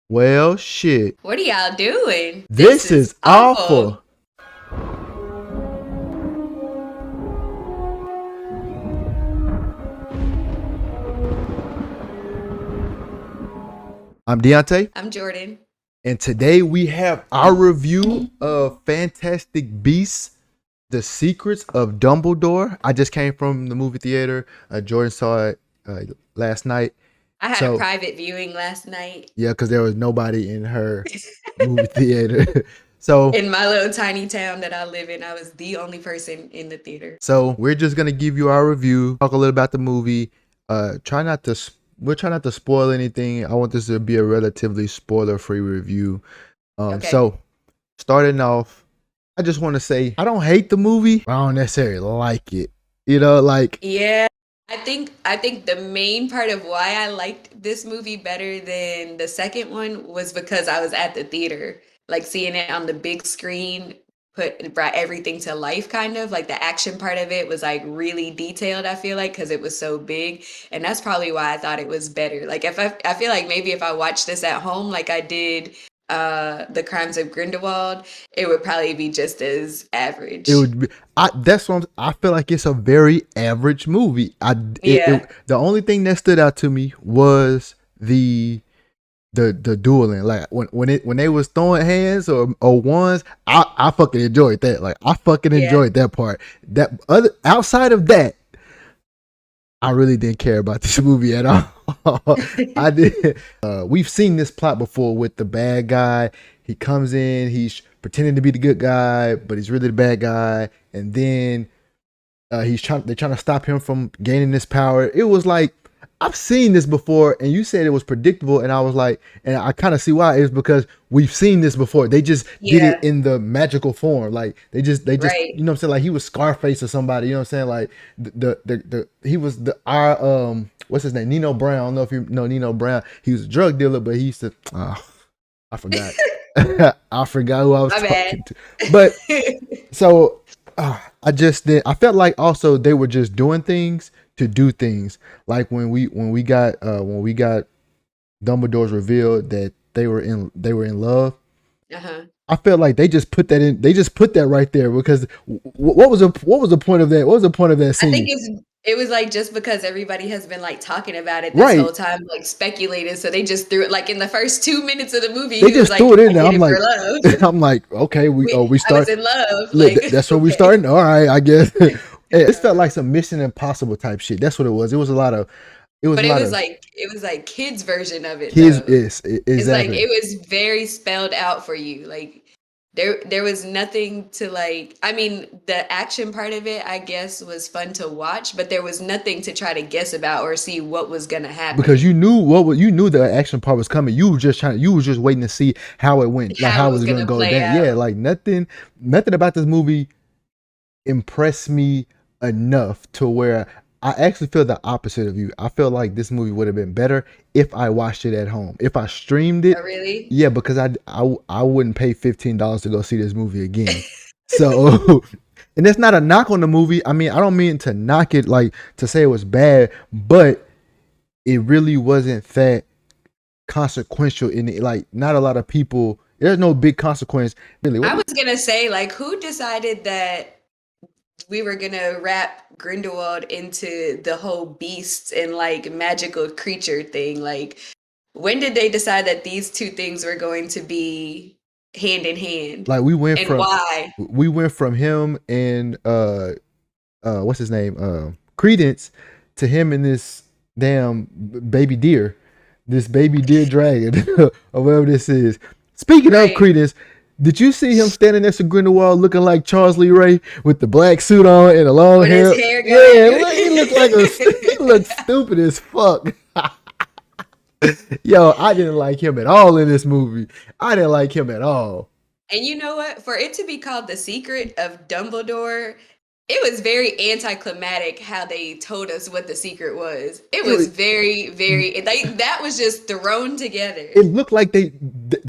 Well, shit. What are y'all doing? This This is is awful. awful. I'm Deontay, I'm Jordan. and today we have our review of Fantastic Beasts: The Secrets of Dumbledore. I just came from the movie theater. Jordan saw it last night. I had a So, private viewing last night yeah, because there was nobody in her movie theater. so, in my little tiny town that I live in. I was the only person in the theater. so we're just gonna give you our review, talk a little about the movie. Try not to. We'll try not to spoil anything. I want this to be a relatively spoiler-free review. Okay. So starting off, I just want to say I don't hate the movie. I don't necessarily like it. Like Yeah. I think the main part of why I liked this movie better than the second one was because I was at the theater, like seeing it on the big screen brought everything to life, kind of like the action part of it was like really detailed, I feel like, because it was so big. And that's probably why I thought it was better. Like if I feel like maybe if I watched this at home like I did The Crimes of Grindelwald, it would probably be just as it average. would be. That's what I feel like. It's a very average movie. Yeah. The only thing that stood out to me was the dueling. Like when they was throwing hands or ones, I fucking enjoyed that. Like I fucking Yeah. enjoyed that part. That other outside of that, I really didn't care about this movie at all. I did. We've seen this plot before with the bad guy. He comes in, he's pretending to be the good guy, but he's really the bad guy. And then they're trying to stop him from gaining this power. It was like I've seen this before, and you said it was predictable, and I was like, and I kind of see why. It's because we've seen this before. They just did it Yeah. in the magical form. Like they just Right. you know what I'm saying. Like he was Scarface or somebody. You know what I'm saying. Like the he was the our what's his name, Nino Brown. I don't know if you know Nino Brown. He was a drug dealer, but he used to I forgot. I forgot who I was My bad. talking to. But so I just did. I felt like also they were just doing things to do things. Like when we got Dumbledore's revealed that they were in love. Uh-huh. I felt like they just put that in. They just put that right there because what was the point of that? What was the point of that I think scene? it was like just because everybody has been like talking about it this Right. whole time, like speculated, so they just threw it like in the first 2 minutes of the movie. They He was just like, threw it in "I there. did I'm it like, for love. I'm like, okay, we I was start. in love." Look, Like, that's where we okay, starting. All right, I guess. This felt yeah. like some Mission Impossible type shit. That's what it was. It was a lot of. It was a But lot of it was like kids version of it kids. though. Yes, It's like exactly. it was very spelled out for you. Like there was nothing to like, I mean, the action part of it I guess was fun to watch, but there was nothing to try to guess about or see what was gonna Because happen, you knew the action part was coming. You was just waiting to see how it went, like how how it it was was gonna gonna go play down. Yeah, out. like nothing about this movie impressed me enough to where I actually feel the opposite of you. I feel like this movie would have been better if I watched it at home. If I streamed Oh, it, really? yeah, because I wouldn't pay $15 to go see this movie again. So, and that's not a knock on the movie. I mean, I don't mean to knock it, like to say it was bad, but it really wasn't that consequential in it. Like, not a lot of people. There's no big consequence. Really, I was gonna say, like, who decided that we were gonna wrap Grindelwald into the whole beasts and like magical creature thing? Like, when did they decide that these two things were going to be hand in hand? like And why? we went from him and what's his name, Credence, to him and this damn baby deer, this baby deer dragon or whatever this is. Speaking of Right. Credence, did you see him standing next to Grindelwald looking like Charles Lee Ray with the black suit on and the long With his hair? hair Yeah, going. he looked like he looked stupid as fuck. Yo, I didn't like him at all in this movie. I didn't like him at all. And you know what? For it to be called The Secret of Dumbledore, it was very anticlimactic how they told us what the secret was. It It was was, very, very, like, that was just thrown together. it looked like they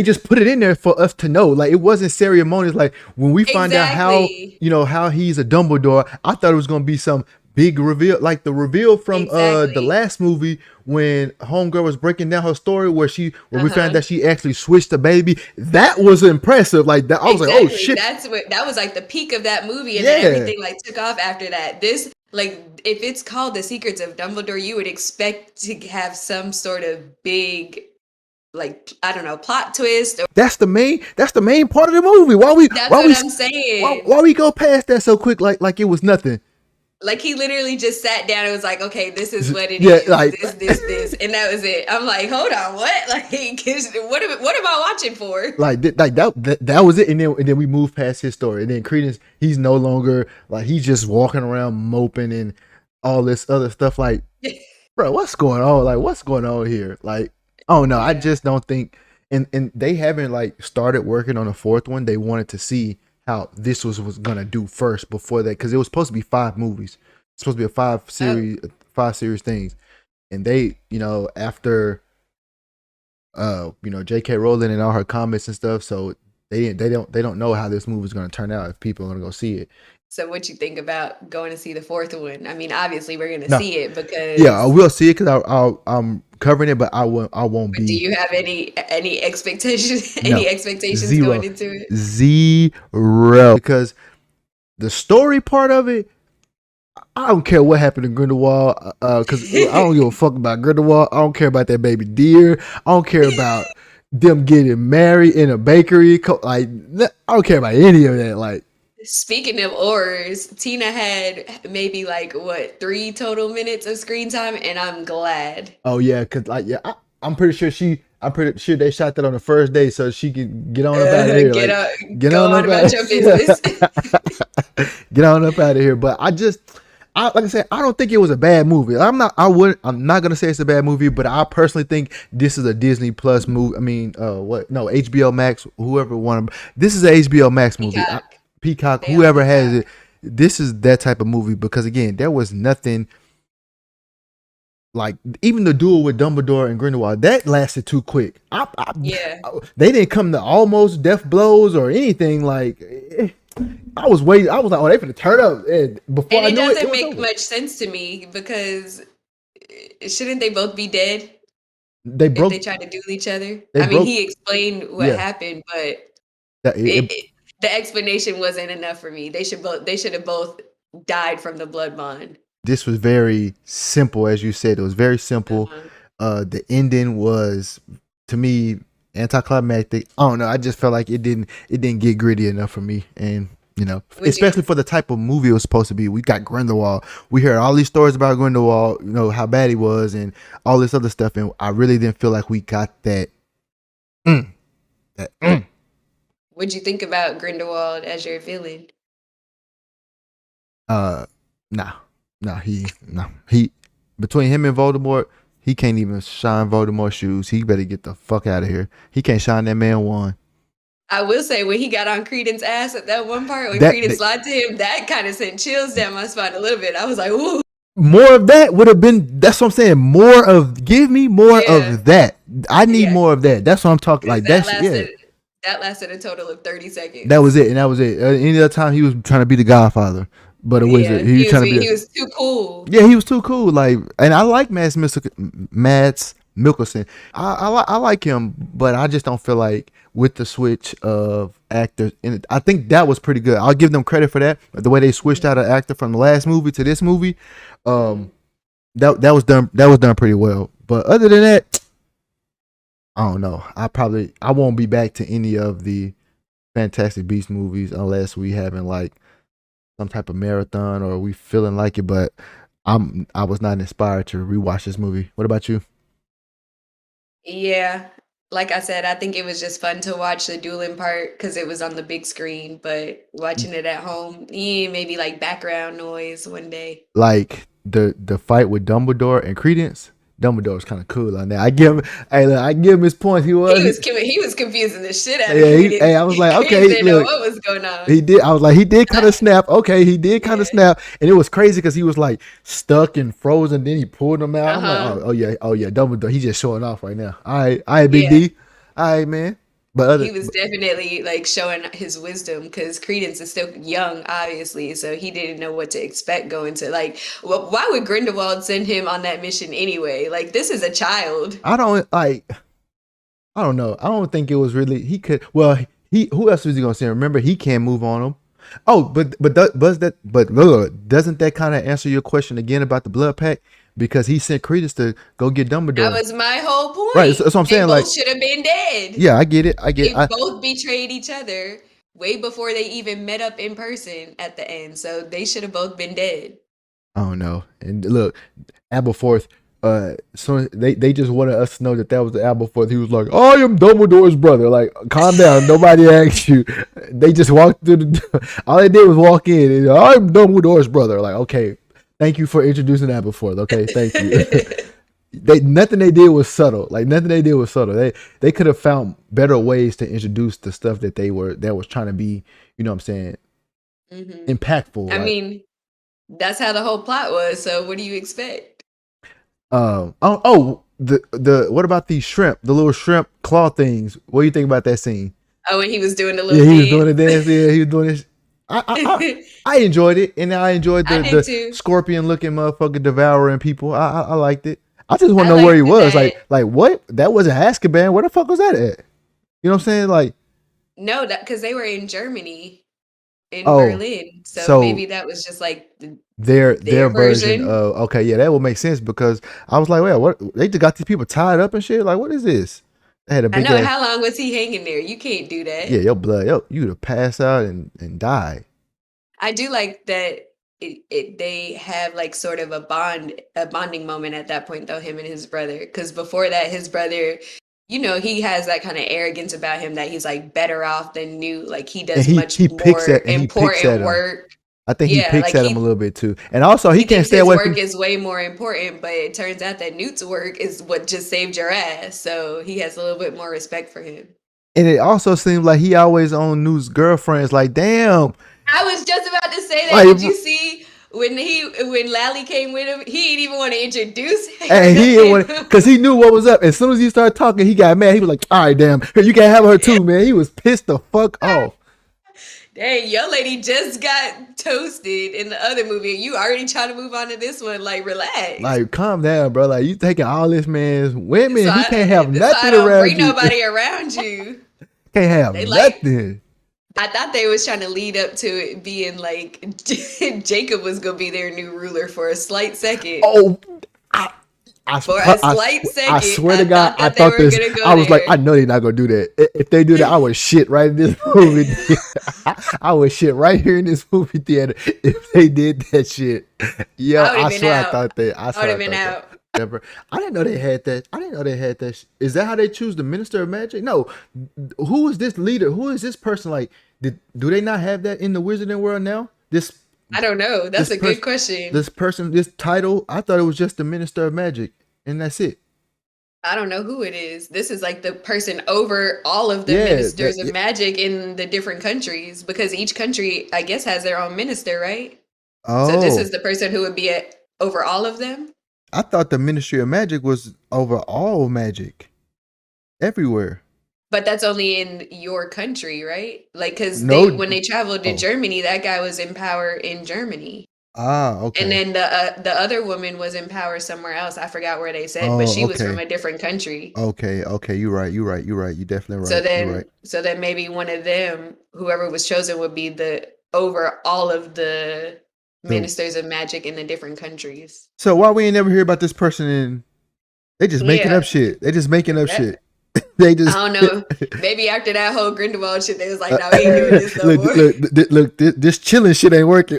just put it in there for us to know. Like it wasn't ceremonious. Like when we find out how Exactly. how he's a Dumbledore, I thought it was gonna be some big reveal, like the reveal from the Exactly. last movie when homegirl was breaking down her story where we found Uh-huh. that she actually switched the baby. That was impressive. Like that, I was like, oh Exactly. shit, That was like the peak of that movie, and then yeah. everything like took off after that. This like if it's called The Secrets of Dumbledore, you would expect to have some sort of big like I don't know, plot twist or That's the main part of the movie. Why we that's why what we I'm why, saying. why we go past that so quick like it was nothing? Like he literally just sat down and was like, "Okay, this is what it Yeah, is. like This," and that was it. I'm like, "Hold on, what? Like, what am I watching for?" that was it, and then we moved past his story, and then Credence, he's no longer like he's just walking around moping and all this other stuff. Like, bro, what's going on? Like, what's going on here? Like, oh no, I Yeah. just don't think, and they haven't like started working on a fourth one. They wanted to see how this was gonna do first before that, because it was supposed to be 5 movies. It's supposed to be a Oh, 5 series things, and they, after J.K. Rowling and all her comments and stuff. So they don't know how this movie is going to turn out if people are going to go see it. so what you think about going to see the fourth one? I mean, obviously we're gonna No, see it yeah, I because. will see it because I'm covering it, but I won't But do be. you have any expectations any No, expectations going zero, into it? zero, because the story part of it, I don't care what happened to Grindelwald, because I don't give a fuck about Grindelwald. I don't care about that baby deer. I don't care about them getting married in a bakery. Like, I don't care about any of that. Like, Speaking of oars, Tina had maybe like what 3 total minutes of screen time, and I'm glad. oh yeah, because like yeah, I'm pretty sure they shot that on the first day so she could get on up out of here. Get Like, up, get go on on up about out. your business. Get on up out of here. But like I said, I don't think it was a bad movie. I'm not gonna say it's a bad movie, but I personally think this is a Disney Plus movie. I mean, what? No, HBO Max. Whoever won. This is an HBO Max movie. Peacock, Peacock. they on Whoever has Peacock. it. This is that type of movie because again, there was nothing like even the duel with Dumbledore and Grindelwald that lasted too quick. Yeah, They didn't come to almost death blows or anything. Like I was waiting. I was like, oh, they finna turn up. And before and I it knew it, it doesn't was make over. much sense to me because shouldn't they both be dead They if they broke. try to duel each other? They I mean, broke. he explained what Yeah. happened, but That the explanation wasn't enough for me. They should have both died from the blood bond. this was very simple, as you said. It was very simple. Uh-huh. The ending was, to me, anticlimactic. I don't know. I just felt like it didn't get gritty enough for me, and Would you especially for the type of movie it was supposed to be. We got Grindelwald. We heard all these stories about Grindelwald. How bad he was, and all this other stuff. And I really didn't feel like we got that. Mm, that. would you think about Grindelwald as your villain? Uh, nah, he between him and Voldemort, he can't even shine Voldemort's shoes. He better get the fuck out of here. He can't shine that man one. I will say when he got on Creden's ass at that one part when That, Credence lied to him, that kind of sent chills down my spine a little bit. I was like, "Ooh, more of that would have been. That's what I'm saying. Give me more yeah, of that. I need yeah," more of that. That's what I'm talking. because Like that's yeah. that lasted a total of 30 That was seconds. it, and that was it. Any other time he was trying to be the Godfather, but a wizard. Yeah, He was trying to be. he was too cool. Yeah, he was too cool. Like, and I like Mads Mikkelsen. I like him, but I just don't feel like with the switch of actors, and I think that was pretty good. I'll give them credit for that. The way they switched out an actor from the last movie to this movie, Mhm. that was done. That was done pretty well. But other than that, I don't know. I won't be back to any of the Fantastic Beast movies unless we having like some type of marathon or we feeling like it. But I was not inspired to rewatch this movie. What about you? Yeah. Like I said, I think it was just fun to watch the dueling part because it was on the big screen, but watching it at home, yeah, maybe like background noise one day. Like the fight with Dumbledore and Credence. Dumbledore was kind of cool on that. I give him, hey, look, I give him his points. He was confusing the shit out of Yeah, Credence. hey, I was like, Credence okay, didn't know look, what was going on. he did. I was like, he did kind I- of snap. Okay, he did kind of yeah. snap, and it was crazy because he was like stuck and frozen. Then he pulled him out. I'm like, Uh-huh. oh yeah, Dumbledore. He's just showing off right now. All right, Big Yeah. D. All right, man. But other, He was definitely like showing his wisdom because Credence is still young, obviously, so he didn't know what to expect going to like. Why would Grindelwald send him on that mission anyway? Like, this is a child. I don't like. I don't know. I don't think it was really. He could. Well, he. Who else was he gonna send? Remember, he can't move on him. Oh, but doesn't that kind of answer your question again about the blood pact? Because he sent Credence to go get That Dumbledore. was my whole Right. point. So, that's what I'm They saying. Like, both should have been dead. yeah, I get it. I get. They both betrayed each other way before they even met up in person at the end, so they should have both been dead. I don't know. And look, Aberforth. So they just wanted us to know that was the Aberforth. He was like, "I am Dumbledore's brother." Like, calm down. Nobody asked you. They just walked through the. All they did was walk in. And, I'm Dumbledore's brother. Like, okay, thank you for introducing Aberforth. Okay, thank you. Nothing they did was subtle. Like nothing they did was subtle. They could have found better ways to introduce the stuff that was trying to be. You know what I'm saying? Impactful. I mean, that's how the whole plot was. So what do you expect? The what about these shrimp, the little shrimp claw things? What do you think about that scene? Oh, when he was doing the little he was doing the dance. Yeah, he was doing this. I enjoyed it, and I enjoyed the scorpion looking motherfucker devouring people. I liked it. I just want to know where he was. Like what? That wasn't Azkaban. Where the fuck was that at? You know what I'm saying? Like, no, because they were in Germany, in Berlin. So maybe that was just like their version of. Okay, yeah, that would make sense because I was like, well, what? They just got these people tied up and shit. Like, what is this? They had a big. I know. How long was he hanging there? You can't do that. Yeah, your blood. You'd have passed out and die. I do like that. They have like sort of a bonding moment at that point, though, him and his brother. Because before that, his brother, he has that kind of arrogance about him that he's like better off than new. Like he does much more important work. I think he picks at him a little bit too, and also he can't stay away. His work is way more important, but it turns out that Newt's work is what just saved your ass. So he has a little bit more respect for him. And it also seems like he always on Newt's girlfriends. Like, damn. I was just about to say that. Did you see when Lally came with him? He didn't even want to introduce him. And he didn't want because he knew what was up. As soon as he started talking, he got mad. He was like, "All right, damn, you can't have her too, man." He was pissed the fuck off. Dang, your lady just got toasted in the other movie. You already trying to move on to this one. Like, relax. Like, calm down, bro. Like, you taking all this man's women. He can't have nothing around you. Bring nobody around you. Can't have nothing. I thought they was trying to lead up to it being like Jacob was gonna be their new ruler for a slight second. Oh, I swear to God, I thought this. I was like, I know they're not gonna do that. If they do that, I would shit right in this movie. I would shit right here in this movie theater if they did that shit. Yeah, I swear I thought they. I would have been out. I didn't know they had that. Is that how they choose the Minister of Magic? No. Who is this leader? Who is this person? Like, do they not have that in the Wizarding world now? I don't know. That's a good question. This person, this title, I thought it was just the Minister of Magic, and that's it. I don't know who it is. This is like the person over all of the ministers of magic in the different countries, because each country, I guess, has their own minister, right? Oh. So this is the person who would be over all of them? I thought the Ministry of Magic was over all magic, everywhere. But that's only in your country, right? Like, because when they traveled to Germany, that guy was in power in Germany. Ah, okay. And then the other woman was in power somewhere else. I forgot where they said, but she was from a different country. Okay. You're right. You're definitely right. So then maybe one of them, whoever was chosen, would be over all of the ministers of magic in the different countries. So why we ain't never hear about this person? They just making up shit. They just making up shit. I don't know. Maybe after that whole Grindelwald shit, they was like, "No, we ain't doing this no more." Look, this chilling shit ain't working.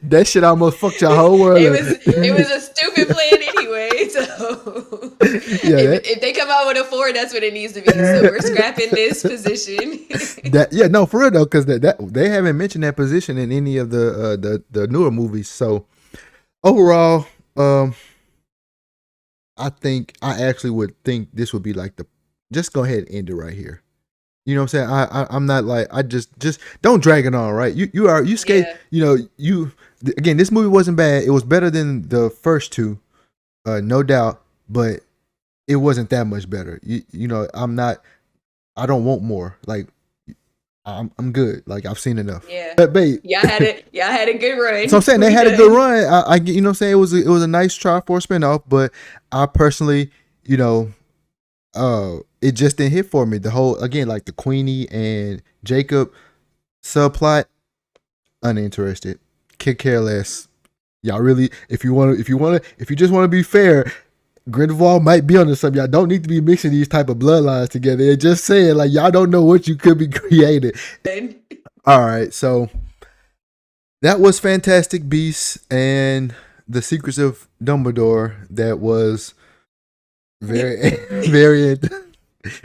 That shit almost fucked your whole world. It was a stupid plan anyway. So if they come out with a 4, that's what it needs to be. So we're scrapping this position. No, for real though, because they haven't mentioned that position in any of the newer movies. So overall, I actually would think this would be like just go ahead and end it right here. You know what I'm saying? I'm not like, I just don't drag it on, right? You skate, again, this movie wasn't bad. It was better than the first two, no doubt, but it wasn't that much better. I'm not I don't want more. Like I'm good. Like I've seen enough. Yeah. But babe, Y'all had a good run. so I'm saying they We had a good done. run. I you know what I'm saying, it was a nice try for a spinoff, but I personally, you know, it just didn't hit for me. The whole, again, like the Queenie and Jacob subplot, uninterested. Could care less. Y'all really, if you just want to be fair, Grindelwald might be onto something. Y'all don't need to be mixing these type of bloodlines together. And just saying, like, y'all don't know what you could be created. All right, so that was Fantastic Beasts and the Secrets of Dumbledore. That was very, very,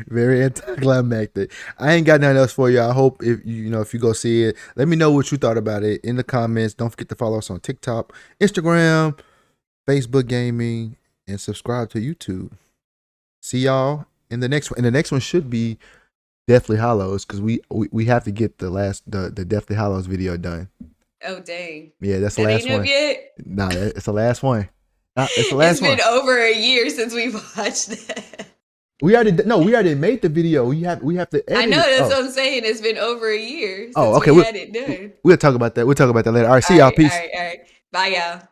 very anticlimactic. I ain't got nothing else for you. I hope if if you go see it, let me know what you thought about it in the comments. Don't forget to follow us on TikTok, Instagram, Facebook Gaming, and subscribe to YouTube. See y'all in the next one. And the next one should be Deathly Hallows, because we have to get the Deathly Hallows video done. Oh dang. Yeah, that's the That last ain't up one. yet? Nah, it's the last one. It's the last It's been one. over a year since we watched that. We already made the video. We have to edit I know, it. that's what I'm saying. It's been over a year since Okay. we had it done. We'll talk about that. We'll talk about that later. All right, see All y'all. right, all Peace. right, all right. Bye, y'all.